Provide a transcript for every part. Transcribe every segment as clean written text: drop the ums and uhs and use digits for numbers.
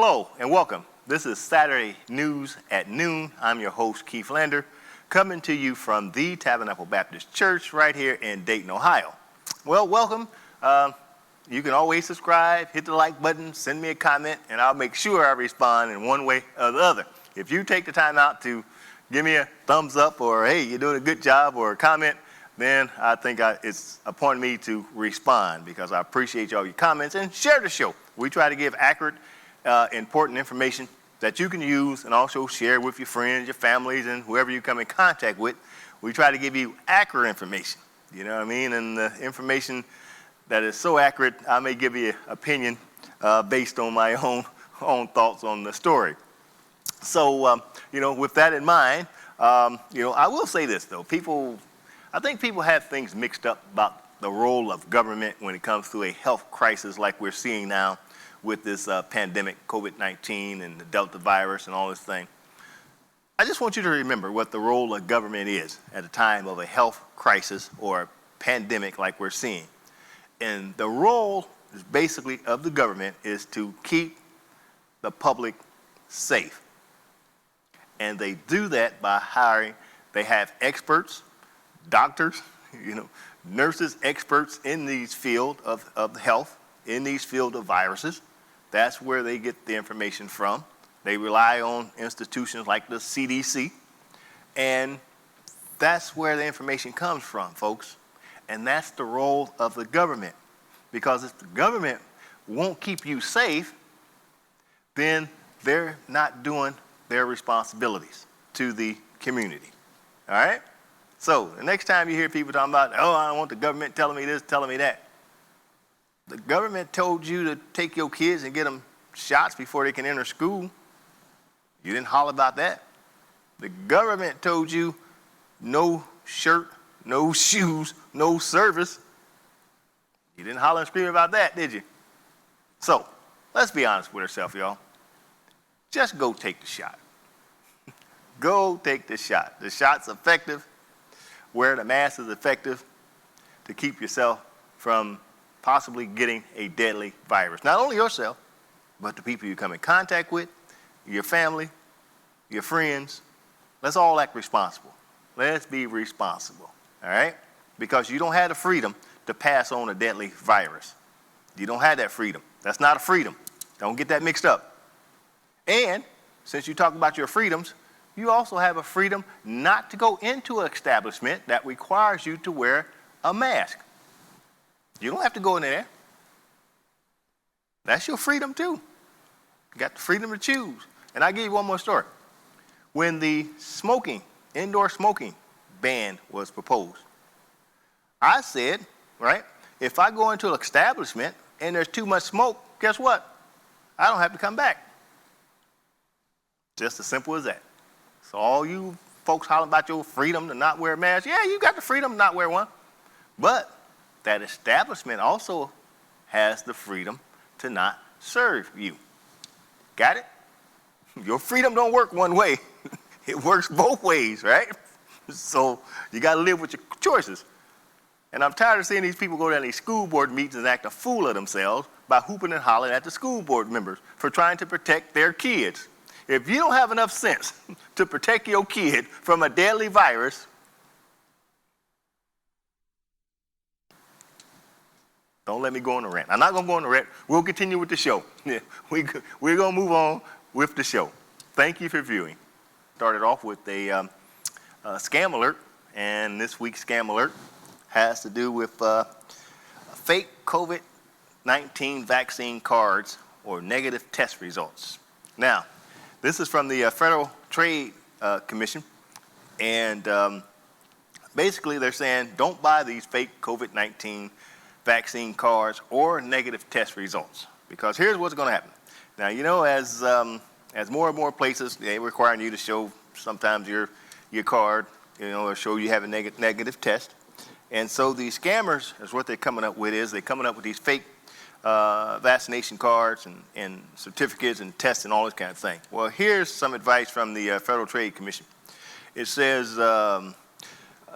Hello and welcome. This is Saturday News at Noon. I'm your host, Keith Lander, coming to you from the Tabernacle Baptist Church right here in Dayton, Ohio. Well, welcome. You can always subscribe, hit the like button, send me a comment, and I'll make sure I respond in one way or the other. If you take the time out to give me a thumbs up or, hey, you're doing a good job or a comment, then I think it's upon me to respond because I appreciate all your comments and share the show. We try to give accurate, important information that you can use and also share with your friends, your families, and whoever you come in contact with. We try to give you accurate information, you know what I mean? And the information that is so accurate, I may give you an opinion based on my own thoughts on the story. So, with that in mind, I will say this, though. I think people have things mixed up about the role of government when it comes to a health crisis like we're seeing now with this pandemic, COVID-19 and the Delta virus and all this thing. I just want you to remember what the role of government is at a time of a health crisis or pandemic like we're seeing. And the role is basically of the government is to keep the public safe. And they do that by they have experts, doctors, nurses, experts in these field of health, in these field of viruses. That's where they get the information from. They rely on institutions like the CDC. And that's where the information comes from, folks. And that's the role of the government. Because if the government won't keep you safe, then they're not doing their responsibilities to the community. All right? So the next time you hear people talking about, oh, I don't want the government telling me this, telling me that. The government told you to take your kids and get them shots before they can enter school. You didn't holler about that. The government told you no shirt, no shoes, no service. You didn't holler and scream about that, did you? So let's be honest with ourselves, y'all. Just go take the shot. Go take the shot. The shot's effective. Wearing a mask is effective to keep yourself from possibly getting a deadly virus. Not only yourself, but the people you come in contact with, your family, your friends. Let's all act responsible. Let's be responsible, all right? Because you don't have the freedom to pass on a deadly virus. You don't have that freedom. That's not a freedom. Don't get that mixed up. And since you talk about your freedoms, you also have a freedom not to go into an establishment that requires you to wear a mask. You don't have to go in there. That's your freedom too. You got the freedom to choose. And I'll give you one more story. When the indoor smoking ban was proposed, I said, right, if I go into an establishment and there's too much smoke, guess what? I don't have to come back. Just as simple as that. So all you folks hollering about your freedom to not wear a mask, yeah, you got the freedom to not wear one. But that establishment also has the freedom to not serve you. Got it? Your freedom don't work one way. It works both ways, right? So you got to live with your choices. And I'm tired of seeing these people go down these school board meetings and act a fool of themselves by hooping and hollering at the school board members for trying to protect their kids. If you don't have enough sense to protect your kid from a deadly virus, don't let me go on a rant. I'm not going to go on a rant. We'll continue with the show. We're going to move on with the show. Thank you for viewing. Started off with a scam alert, and this week's scam alert has to do with fake COVID-19 vaccine cards or negative test results. Now, this is from the Federal Trade Commission, and basically they're saying don't buy these fake COVID-19 vaccine cards or negative test results, because here's what's going to happen. Now, as more and more places, they're requiring you to show sometimes your card, or show you have a negative test. And so these scammers is what they're coming up with they're coming up with these fake vaccination cards and certificates and tests and all this kind of thing. Well, here's some advice from the Federal Trade Commission. It says,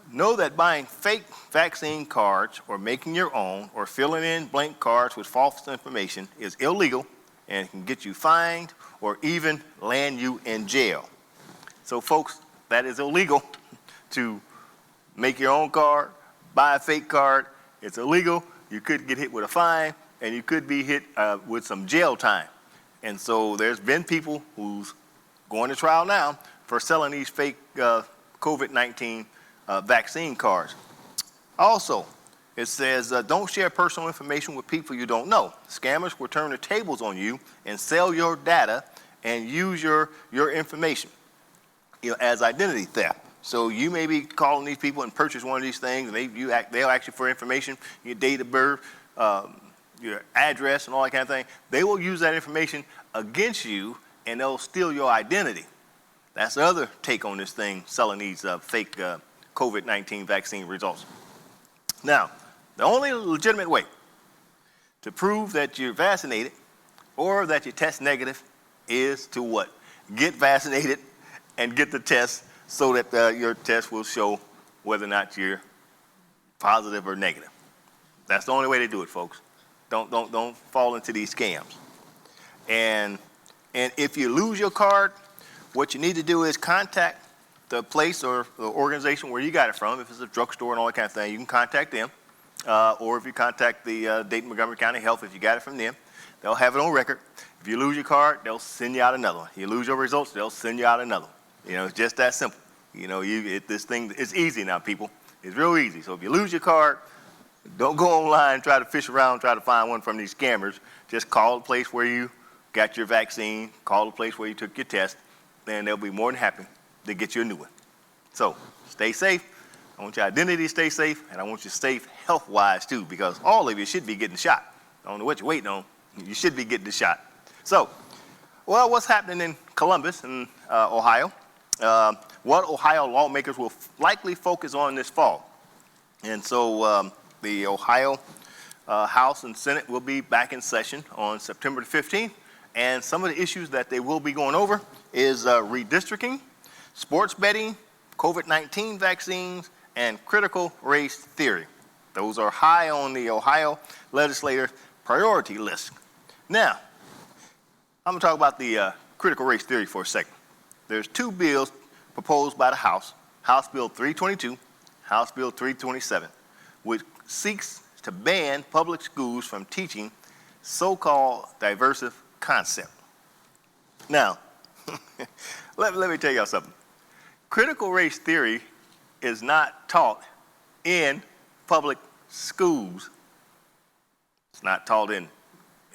know that buying fake vaccine cards or making your own or filling in blank cards with false information is illegal and can get you fined or even land you in jail. So folks, that is illegal to make your own card, buy a fake card. It's illegal. You could get hit with a fine, and you could be hit with some jail time. And so there's been people who's going to trial now for selling these fake COVID-19 vaccine cards. Also, it says, don't share personal information with people you don't know. Scammers will turn the tables on you and sell your data and use your information, as identity theft. So you may be calling these people and purchase one of these things, and they'll ask you for information, your date of birth, your address, and all that kind of thing. They will use that information against you, and they'll steal your identity. That's the other take on this thing, selling these fake COVID-19 vaccine results. Now, the only legitimate way to prove that you're vaccinated or that you test negative is to what? Get vaccinated and get the test so that your test will show whether or not you're positive or negative. That's the only way to do it, folks. Don't fall into these scams. And if you lose your card, what you need to do is contact the place or the organization where you got it from. If it's a drugstore and all that kind of thing, you can contact them. Or if you contact the Dayton Montgomery County Health, if you got it from them, they'll have it on record. If you lose your card, they'll send you out another one. You lose your results, they'll send you out another one. It's just that simple. This thing, it's easy now, people. It's real easy. So if you lose your card, don't go online, try to fish around, try to find one from these scammers. Just call the place where you got your vaccine, call the place where you took your test, and they'll be more than happy to get you a new one. So stay safe. I want your identity to stay safe, and I want you safe health-wise too, because all of you should be getting shot. I don't know what you're waiting on. You should be getting the shot. So, what's happening in Columbus, in Ohio? What Ohio lawmakers will likely focus on this fall. And so the Ohio House and Senate will be back in session on September the 15th. And some of the issues that they will be going over is redistricting, sports betting, COVID-19 vaccines, and critical race theory. Those are high on the Ohio legislator priority list. Now, I'm going to talk about the critical race theory for a second. There's two bills proposed by the House, House Bill 322, House Bill 327, which seeks to ban public schools from teaching so-called diversive concept. Now, let me tell y'all something. Critical race theory is not taught in public schools. It's not taught in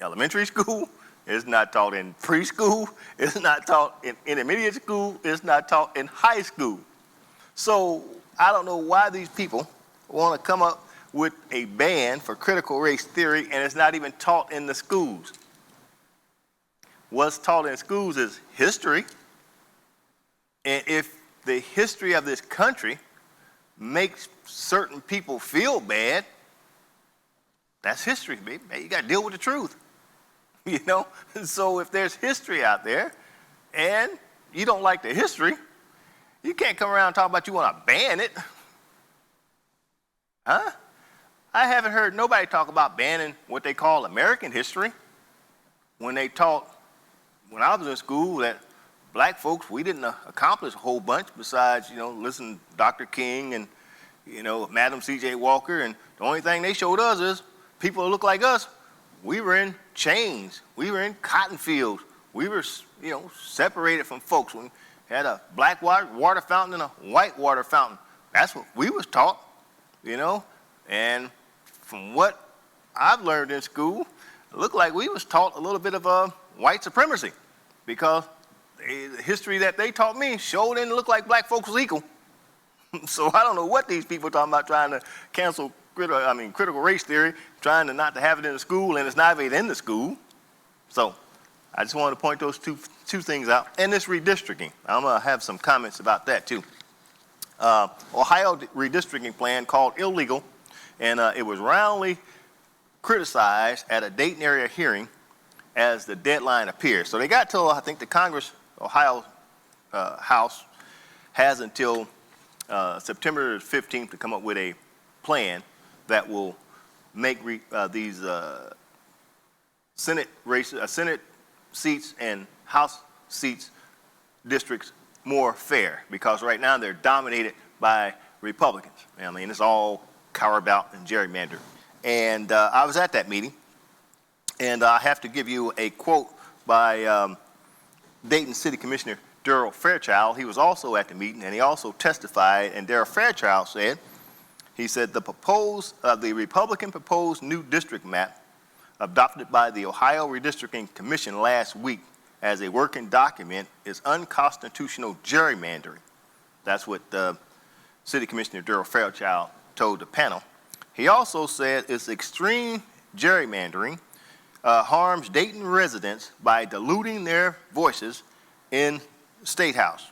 elementary school. It's not taught in preschool. It's not taught in intermediate school. It's not taught in high school. So I don't know why these people want to come up with a ban for critical race theory, and it's not even taught in the schools. What's taught in schools is history. And if the history of this country makes certain people feel bad, that's history, baby. You got to deal with the truth. So if there's history out there and you don't like the history, you can't come around and talk about you want to ban it. Huh? I haven't heard nobody talk about banning what they call American history. When I was in school, that black folks, we didn't accomplish a whole bunch besides, listen to Dr. King and, Madam C.J. Walker. And the only thing they showed us is people who look like us. We were in chains. We were in cotton fields. We were, separated from folks. We had a black water fountain and a white water fountain. That's what we was taught, And from what I've learned in school, it looked like we was taught a little bit of white supremacy, because the history that they taught me sure didn't look like black folks was equal. So I don't know what these people are talking about, trying to cancel critical race theory, trying to not to have it in the school, and it's not even in the school. So I just wanted to point those two things out. And this redistricting, I'm going to have some comments about that too. Ohio redistricting plan called illegal, and it was roundly criticized at a Dayton area hearing as the deadline appears. So they got till, I think the Ohio House has until September 15th to come up with a plan that will make these Senate seats and House seats districts more fair, because right now they're dominated by Republicans. I mean, it's all carved out and gerrymandered. And I was at that meeting, and I have to give you a quote by Dayton City Commissioner Darrell Fairchild. He was also at the meeting, and he also testified, and Darrell Fairchild said, he said, the Republican proposed new district map adopted by the Ohio Redistricting Commission last week as a working document is unconstitutional gerrymandering. That's what City Commissioner Darrell Fairchild told the panel. He also said it's extreme gerrymandering harms Dayton residents by diluting their voices in the State House.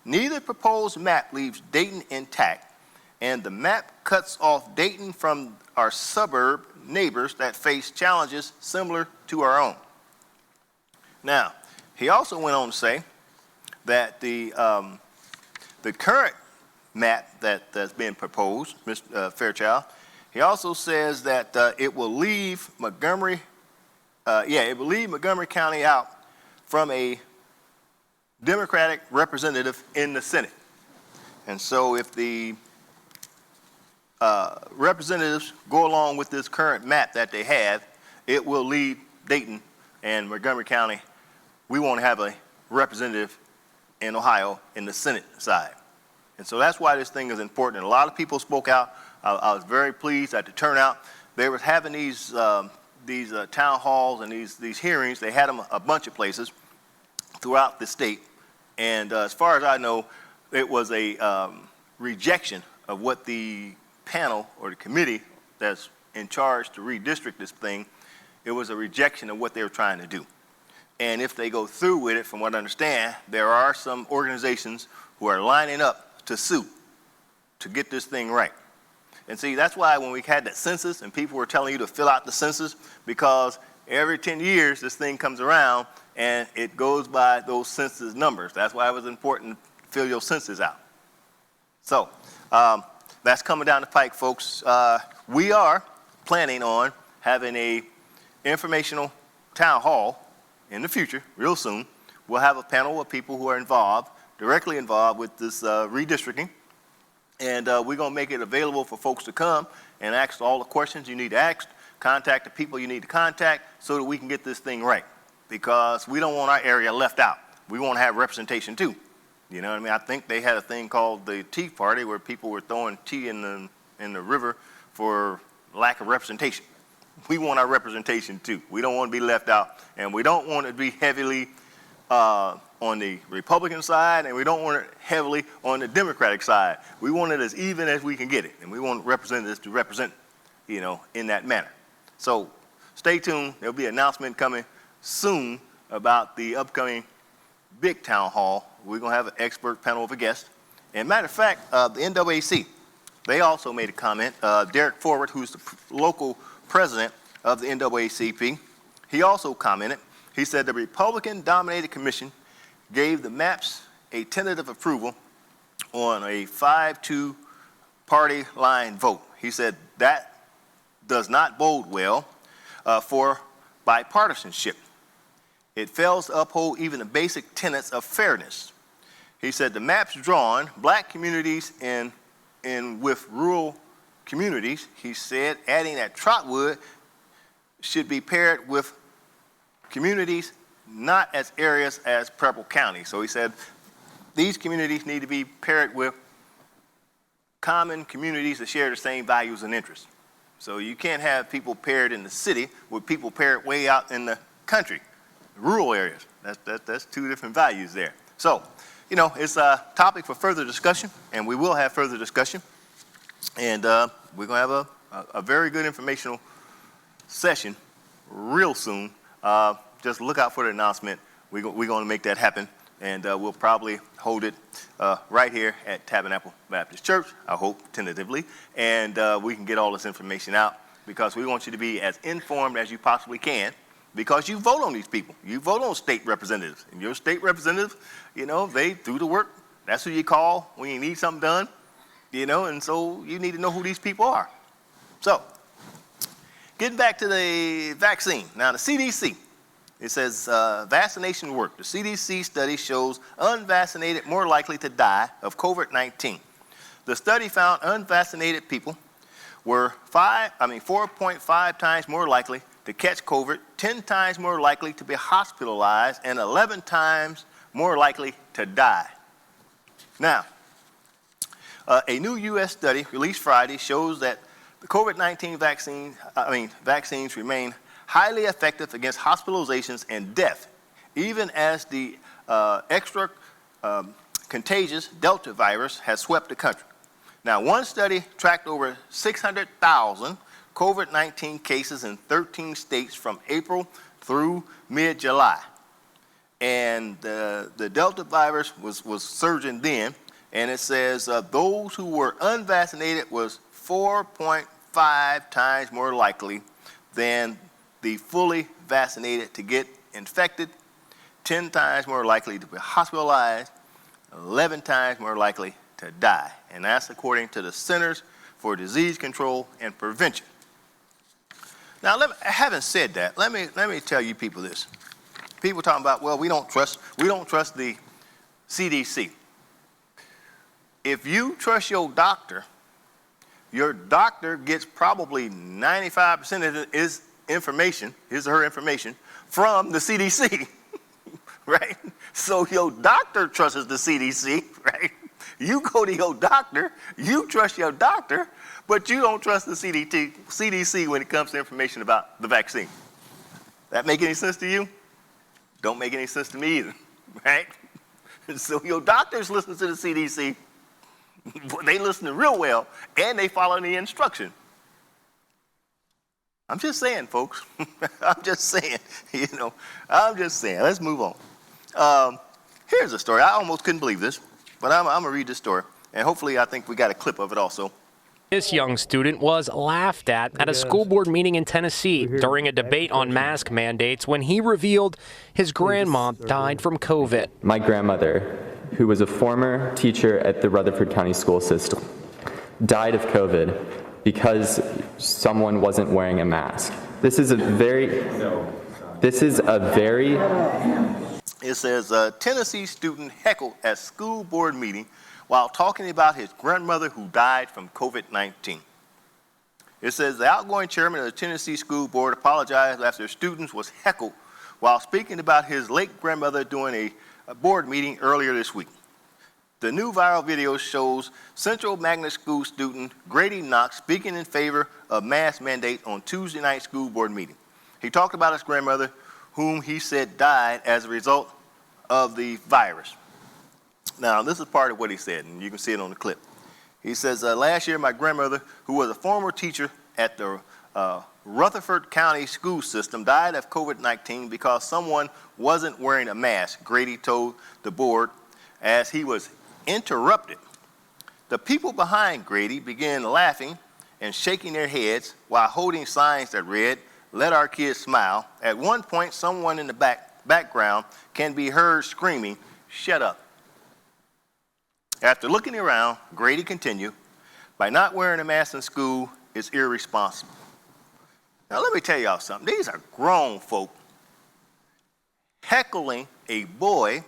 Neither proposed map leaves Dayton intact, and the map cuts off Dayton from our suburb neighbors that face challenges similar to our own. Now, he also went on to say that the current map that's being proposed, Mr. Fairchild, he also says that it will leave Montgomery County out from a Democratic representative in the Senate. And so if the representatives go along with this current map that they have, it will leave Dayton and Montgomery County. We won't have a representative in Ohio in the Senate side. And so that's why this thing is important. And a lot of people spoke out. I was very pleased at the turnout. They were having these town halls and these hearings. They had them a bunch of places throughout the state. And as far as I know, it was a rejection of what the panel or the committee that's in charge to redistrict this thing, it was a rejection of what they were trying to do. And if they go through with it, from what I understand, there are some organizations who are lining up to sue to get this thing right. And see, that's why when we had that census and people were telling you to fill out the census, because every 10 years this thing comes around and it goes by those census numbers. That's why it was important to fill your census out. So that's coming down the pike, folks. We are planning on having a informational town hall in the future, real soon. We'll have a panel of people who are directly involved with this redistricting. And we're going to make it available for folks to come and ask all the questions you need to ask, contact the people you need to contact so that we can get this thing right. Because we don't want our area left out. We want to have representation too. You know what I mean? I think they had a thing called the Tea Party where people were throwing tea in the river for lack of representation. We want our representation too. We don't want to be left out, and we don't want it to be heavily on the Republican side, and we don't want it heavily on the Democratic side. We want it as even as we can get it, and we want representatives to represent, in that manner. So stay tuned. There'll be an announcement coming soon about the upcoming big town hall. We're going to have an expert panel of a guest. And matter of fact, the NAAC, they also made a comment. Derek Forward, who's the local president of the NAACP, he also commented. He said the Republican-dominated commission gave the maps a tentative approval on a 5-2 party line vote. He said that does not bode well for bipartisanship. It fails to uphold even the basic tenets of fairness. He said the maps drawn black communities in with rural communities, he said, adding that Trotwood should be paired with communities not as areas as Preble County. So he said these communities need to be paired with common communities that share the same values and interests. So you can't have people paired in the city with people paired way out in the country, rural areas. That's two different values there. So, it's a topic for further discussion, and we will have further discussion. And we're going to have a very good informational session real soon. Just look out for the announcement. We're going to make that happen, and we'll probably hold it right here at Tabernacle Baptist Church, I hope, tentatively. And we can get all this information out because we want you to be as informed as you possibly can, because you vote on these people. You vote on state representatives. And your state representatives, they do the work. That's who you call when you need something done, and so you need to know who these people are. So, getting back to the vaccine. Now, the CDC It says vaccination work. The CDC study shows unvaccinated more likely to die of COVID-19. The study found unvaccinated people were 4.5 times more likely to catch COVID, 10 times more likely to be hospitalized, and 11 times more likely to die. Now, a new U.S. study released Friday shows that the COVID-19 vaccines remain highly effective against hospitalizations and death, even as the extra contagious Delta virus has swept the country. Now, one study tracked over 600,000 COVID-19 cases in 13 states from April through mid-July. And the Delta virus was surging then, and it says those who were unvaccinated was 4.5 times more likely than the fully vaccinated to get infected, 10 times more likely to be hospitalized, 11 times more likely to die. And that's according to the Centers for Disease Control and Prevention. Now, having said that, let me tell you people this. People talking about, well, we don't trust the CDC. If you trust your doctor gets probably 95% of his or her information from the CDC, right? So your doctor trusts the CDC, right? You go to your doctor, you trust your doctor, but you don't trust the CDC when it comes to information about the vaccine. That make any sense to you? Don't make any sense to me either, right? So your doctors listen to the CDC, they listen real well, and they follow the instruction. I'm just saying, folks. I'm just saying, Let's move on. Here's a story. I almost couldn't believe this, but I'm going to read this story, and hopefully I think we got a clip of it also. This young student was laughed at a school board meeting in Tennessee during a debate on mask mandates when he revealed his grandma died from COVID. My grandmother, who was a former teacher at the Rutherford County School System, died of COVID because someone wasn't wearing a mask. It says a Tennessee student heckled at school board meeting while talking about his grandmother who died from COVID-19. It says the outgoing chairman of the Tennessee School Board apologized after students was heckled while speaking about his late grandmother during a board meeting earlier this week. The new viral video shows Central Magnet School student Grady Knox speaking in favor of mask mandate on Tuesday night school board meeting. He talked about his grandmother, whom he said died as a result of the virus. Now, this is part of what he said, and you can see it on the clip. He says, last year, my grandmother, who was a former teacher at the Rutherford County School System, died of COVID-19 because someone wasn't wearing a mask, Grady told the board as he was interrupted. The people behind Grady began laughing and shaking their heads while holding signs that read, "Let our kids smile." At one point, someone in the background can be heard screaming, "Shut up." After looking around, Grady continued, "By not wearing a mask in school is irresponsible." Now let me tell y'all something. These are grown folk heckling a boy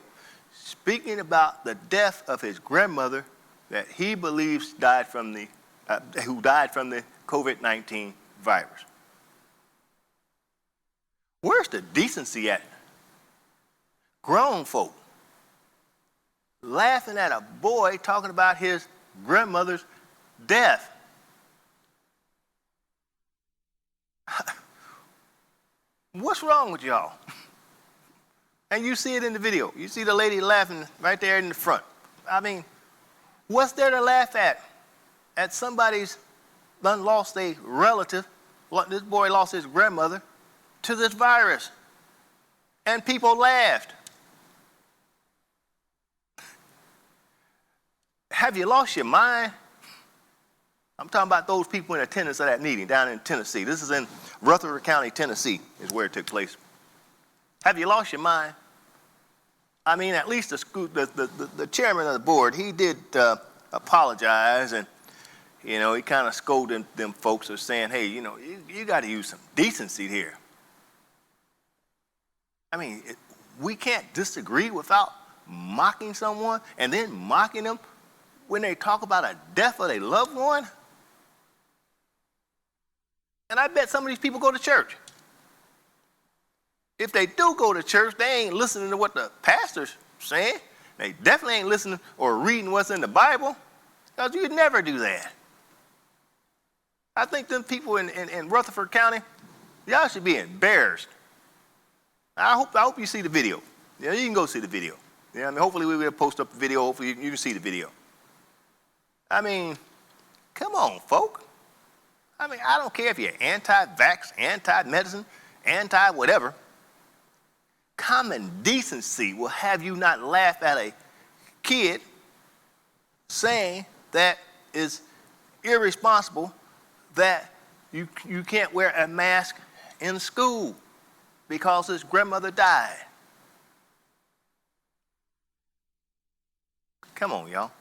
speaking about the death of his grandmother that he believes died from the COVID-19 virus. Where's the decency at? Grown folk laughing at a boy talking about his grandmother's death. What's wrong with y'all? And you see it in the video. You see the lady laughing right there in the front. I mean, what's there to laugh at? At somebody's done lost a relative. This boy lost his grandmother to this virus. And people laughed. Have you lost your mind? I'm talking about those people in attendance at that meeting down in Tennessee. This is in Rutherford County, Tennessee, is where it took place. Have you lost your mind? I mean, at least the chairman of the board, he did apologize, and he kind of scolded them folks for saying, hey, you got to use some decency here. I mean, we can't disagree without mocking someone and then mocking them when they talk about a death of their loved one. And I bet some of these people go to church. If they do go to church, they ain't listening to what the pastor's saying. They definitely ain't listening or reading what's in the Bible, because you'd never do that. I think them people in Rutherford County, y'all should be embarrassed. I hope you see the video. Yeah, you can go see the video. Yeah, I mean, hopefully we will post up the video. Hopefully you can see the video. I mean, come on, folk. I mean, I don't care if you're anti-vax, anti-medicine, anti-whatever. Common decency will have you not laugh at a kid saying that is irresponsible that you can't wear a mask in school because his grandmother died. Come on, y'all.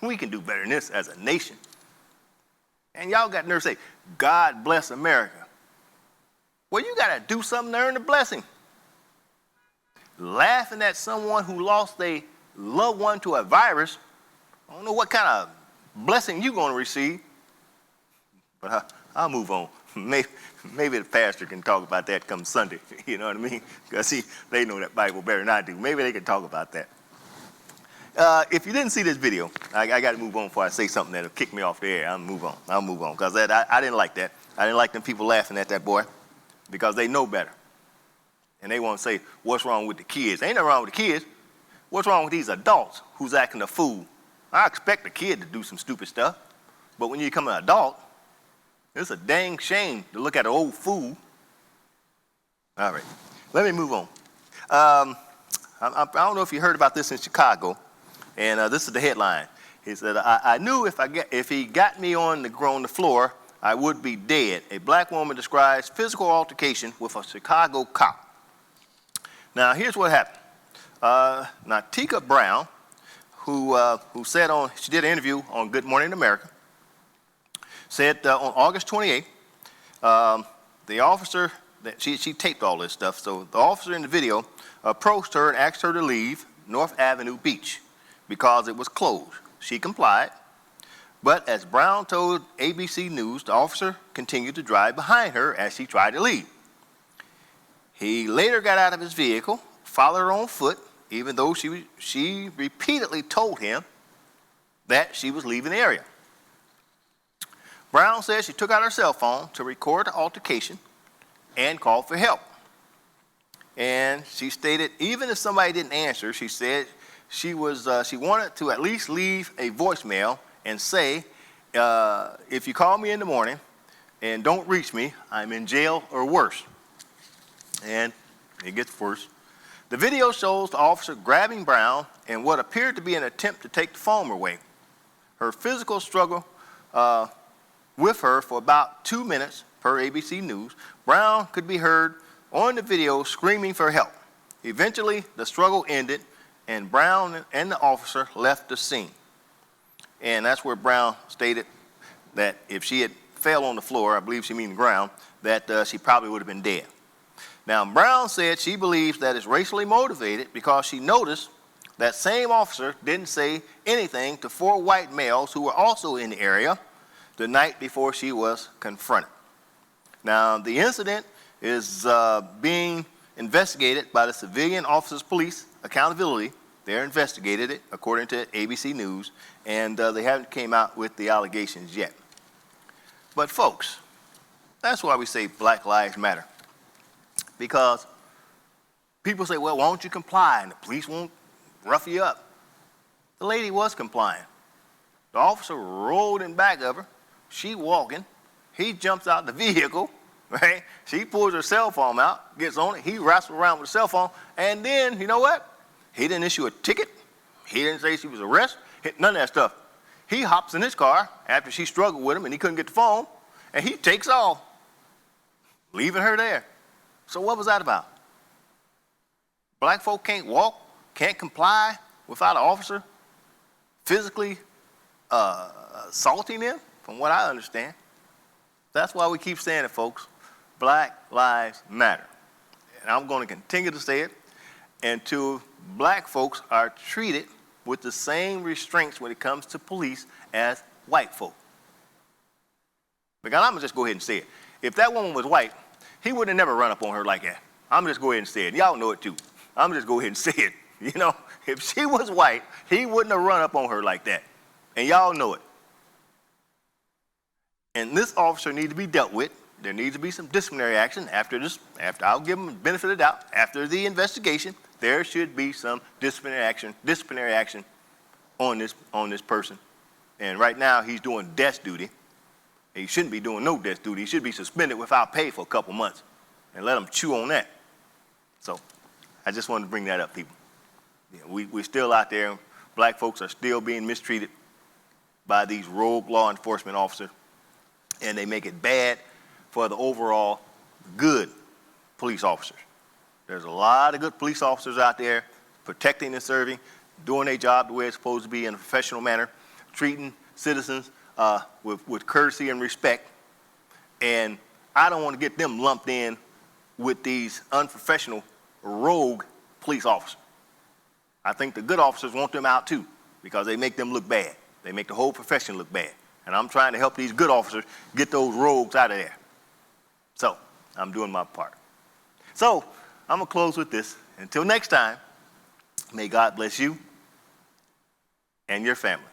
We can do better than this as a nation. And y'all got nerve to say, God bless America. Well, you got to do something to earn the blessing. Laughing at someone who lost a loved one to a virus, I don't know what kind of blessing you're going to receive. But I'll move on. Maybe the pastor can talk about that come Sunday. You know what I mean? Because they know that Bible better than I do. Maybe they can talk about that. If you didn't see this video, I got to move on before I say something that'll kick me off the air. I'll move on. Because I didn't like that. I didn't like them people laughing at that boy because they know better. And they want to say, what's wrong with the kids? Ain't nothing wrong with the kids. What's wrong with these adults who's acting a fool? I expect a kid to do some stupid stuff. But when you become an adult, it's a dang shame to look at an old fool. All right, let me move on. I don't know if you heard about this in Chicago, and this is the headline. He said, I knew if he got me on the floor, I would be dead. A black woman describes physical altercation with a Chicago cop. Now, here's what happened. Natika Brown, who she did an interview on Good Morning America, said on August 28th, the officer, she taped all this stuff, so the officer in the video approached her and asked her to leave North Avenue Beach because it was closed. She complied, but as Brown told ABC News, the officer continued to drive behind her as she tried to leave. He later got out of his vehicle, followed her on foot, even though she repeatedly told him that she was leaving the area. Brown said she took out her cell phone to record the altercation and called for help. And she stated, even if somebody didn't answer, she said she wanted to at least leave a voicemail and say, if you call me in the morning and don't reach me, I'm in jail or worse. And it gets worse. The video shows the officer grabbing Brown in what appeared to be an attempt to take the phone away. Her physical struggle with her for about 2 minutes, per ABC News. Brown could be heard on the video screaming for help. Eventually, the struggle ended, and Brown and the officer left the scene. And that's where Brown stated that if she had fell on the floor, I believe she means the ground, that she probably would have been dead. Now, Brown said she believes that it's racially motivated because she noticed that same officer didn't say anything to 4 white males who were also in the area the night before she was confronted. Now, the incident is being investigated by the Civilian Officers Police Accountability. They're investigated it, according to ABC News, and they haven't came out with the allegations yet. But folks, that's why we say Black Lives Matter. Because people say, well, why don't you comply and the police won't rough you up? The lady was complying. The officer rolled in back of her. She walking. He jumps out the vehicle, right? She pulls her cell phone out, gets on it. He wrestles around with the cell phone. And then, you know what? He didn't issue a ticket. He didn't say she was arrested. None of that stuff. He hops in his car after she struggled with him and he couldn't get the phone. And he takes off, leaving her there. So what was that about? Black folk can't walk, can't comply without an officer physically assaulting them, from what I understand. That's why we keep saying it, folks. Black Lives Matter. and I'm going to continue to say it, until black folks are treated with the same restraints when it comes to police as white folk. Because I'm going to just go ahead and say it. If that woman was white, he would have never run up on her like that. I'm going to just go ahead and say it. Y'all know it too. I'm going to just go ahead and say it. You know, if she was white, he wouldn't have run up on her like that. And y'all know it. And this officer needs to be dealt with. There needs to be some disciplinary action after I'll give him the benefit of the doubt, after the investigation, there should be some disciplinary action on this person. And right now he's doing desk duty. He shouldn't be doing no desk duty. He should be suspended without pay for a couple months and let him chew on that. So I just wanted to bring that up, people. Yeah, we're still out there. Black folks are still being mistreated by these rogue law enforcement officers, and they make it bad for the overall good police officers. There's a lot of good police officers out there protecting and serving, doing their job the way it's supposed to be in a professional manner, treating citizens with courtesy and respect. And I don't want to get them lumped in with these unprofessional rogue police officers. I think the good officers want them out too, because they make them look bad. They make the whole profession look bad. And I'm trying to help these good officers get those rogues out of there. So I'm doing my part. So I'm going to close with this. Until next time, may God bless you and your family.